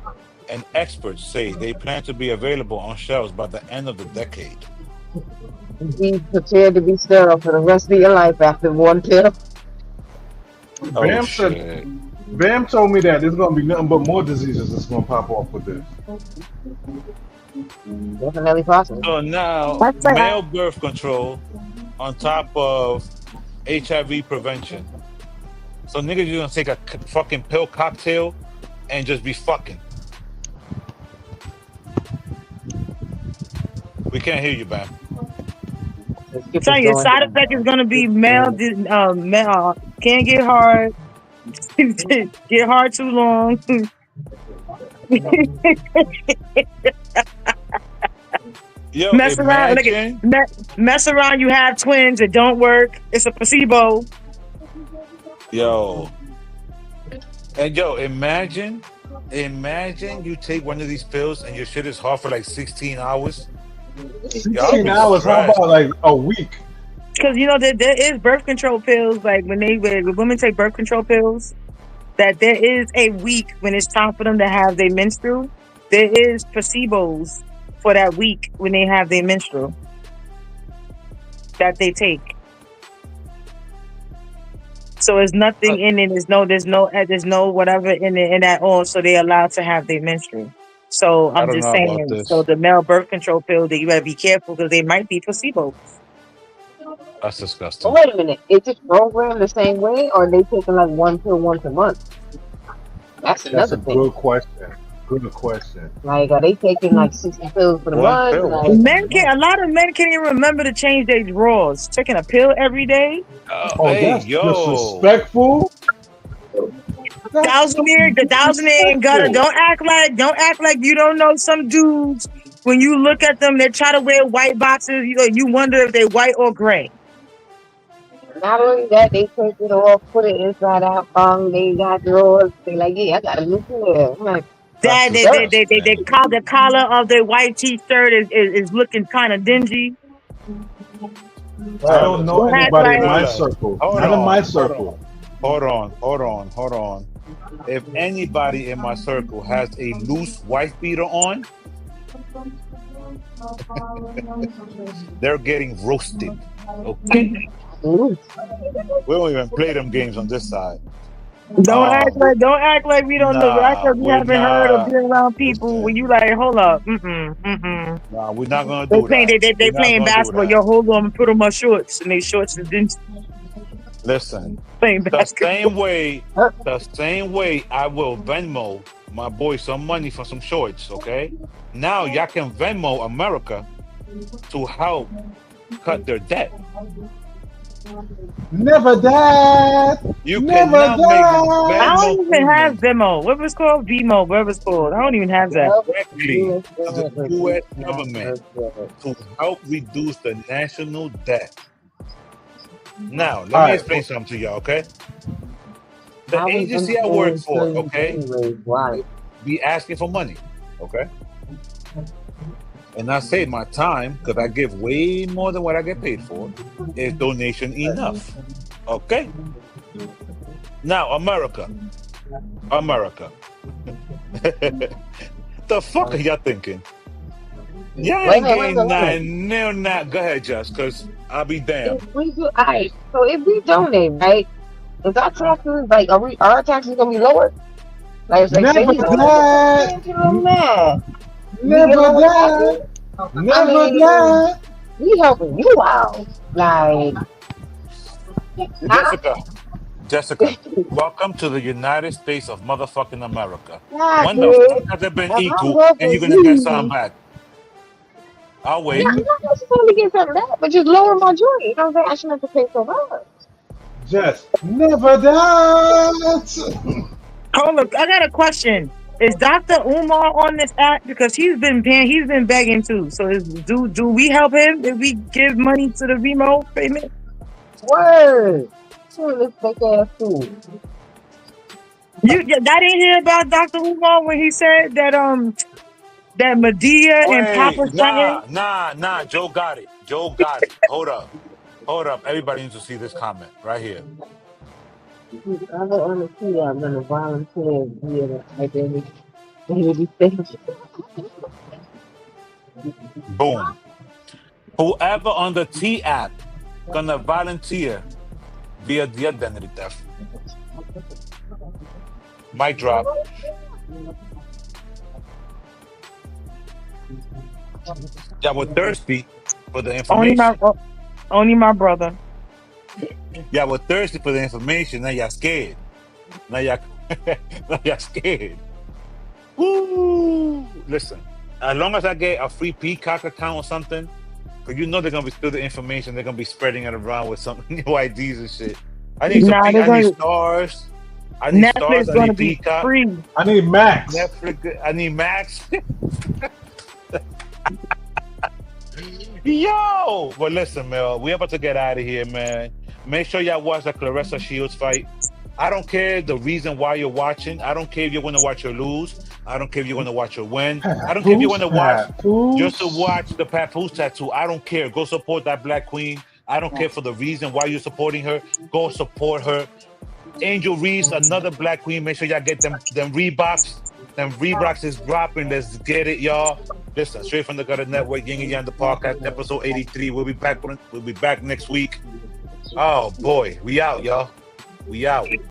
and experts say they plan to be available on shelves by the end of the decade. Be prepared to be sterile for the rest of your life after one pill. Bam told me that there's going to be nothing but more diseases that's going to pop off with this. Definitely possible. So now, male birth control on top of HIV prevention. So niggas, you're going to take a fucking pill cocktail and just be fucking. We can't hear you, Bam. So your side effect is gonna be male can't get hard, get hard too long. Yo, mess around, you have twins, it don't work. It's a placebo. Yo. And yo, imagine you take one of these pills and your shit is hard for like 16 hours. 16 hours, how about like a week? Because you know there is birth control pills, like when women take birth control pills, that there is a week when it's time for them to have their menstrual. There is placebos for that week when they have their menstrual that they take. So there's nothing in it. There's no whatever in it at all. So they're allowed to have their menstrual. So I'm just saying. So the male birth control pill, that you gotta be careful because they might be placebos. That's disgusting. Oh, wait a minute. Is it programmed the same way, or are they taking like one pill once a month? That's another thing. Good question. Good question. Like, are they taking like 60 pills for the month? A lot of men can't even remember to change their drawers. Taking a pill every day. That's disrespectful. The thousand and gutter. Don't act like you don't know some dudes. When you look at them, they try to wear white boxes. You wonder if they're white or gray. Not only that, they take it off, put it inside out. They got drawers. They like, yeah, I got a new pair. I'm like, the collar of their white t-shirt is looking kind of dingy. I don't know anybody in my circle. Not in my circle. Hold on. If anybody in my circle has a loose wife beater on, they're getting roasted. Okay. We don't even play them games on this side. Don't act like we don't know. Act like we haven't heard or been around people when you like, hold up. Nah, we're not gonna do that. They playing basketball. Yo, hold on, put on my shorts, and they shorts is dingy. Listen, the same way I will Venmo my boy some money for some shorts, okay? Now y'all can Venmo America to help cut their debt. Never that. You cannot make Venmo. I don't even have Venmo. What was it called? Vmo, whatever it's called. I don't even have that. Directly to the U.S. government to help reduce the national debt. Now, All let me right. explain something to y'all, okay? The I was agency I work understanding for, things okay, anyway. Why? be asking for money, okay? And I say my time, because I give way more than what I get paid for, is donation enough, okay? Now, America. The fuck are y'all thinking? Y'all Wait a ain't minute, wait a getting minute, wait a minute. nothing, no, not. Go ahead, Just, because I'll be damned. If we do, alright. So if we donate, right? Is our taxes like our taxes gonna be lower? Like it's like say Never we donate to that. something, you know, man. We get Never lower taxes. that. I Never mean, that. we helping you out. Like, nah, Jessica, welcome to the United States of motherfucking America. nah, When the kid. fuck has it been If I'm equal and you're helping gonna get something you, back? I'll yeah, wait. I'm not necessarily get something back, but just lower my joint. You know what I'm saying? I shouldn't have to pay so much. Just never that. Hold up, I got a question. Is Dr. Umar on this app? Because he's been begging too. So do we help him if we give money to the Vimo payment? Word. Sure, this fake ass fool. I didn't hear about Dr. Umar when he said that Medea and Papa Wait, something. nah. Joe got it. Joe got it. Hold up. Everybody needs to see this comment right here. I don't understand. I'm gonna volunteer via the identity station. Boom. Whoever on the T app gonna volunteer via the identity theft. Mic drop. Y'all were thirsty for the information. Only my brother. Y'all were thirsty for the information. Now y'all scared. Now y'all, now y'all scared. Woo! Listen, as long as I get a free Peacock account or something, because you know they're gonna be stealing the information. They're gonna be spreading it around with some new IDs and shit. I need some. Nah, I need stars. I need stars. Netflix I gonna need be Peacock. free. I need Max. Netflix. I need Max. Yo, but listen, man, we about to get out of here, man. Make sure y'all watch the Clarissa Shields fight. I don't care the reason why you're watching. I don't care if you're going to watch her lose. I don't care if you're going to watch her win. I don't care if you want to watch just to watch the Papoose tattoo. I don't care. Go support that Black Queen. I don't care for the reason why you're supporting her. Go support her. Angel Reese, another Black Queen. Make sure y'all get them Reeboks. Them Reeboks is dropping. Let's get it, y'all. Listen, Straight from the Gutter Network, Yin and Yang, the podcast, episode 83. We'll be back next week. Oh boy, we out, y'all. We out.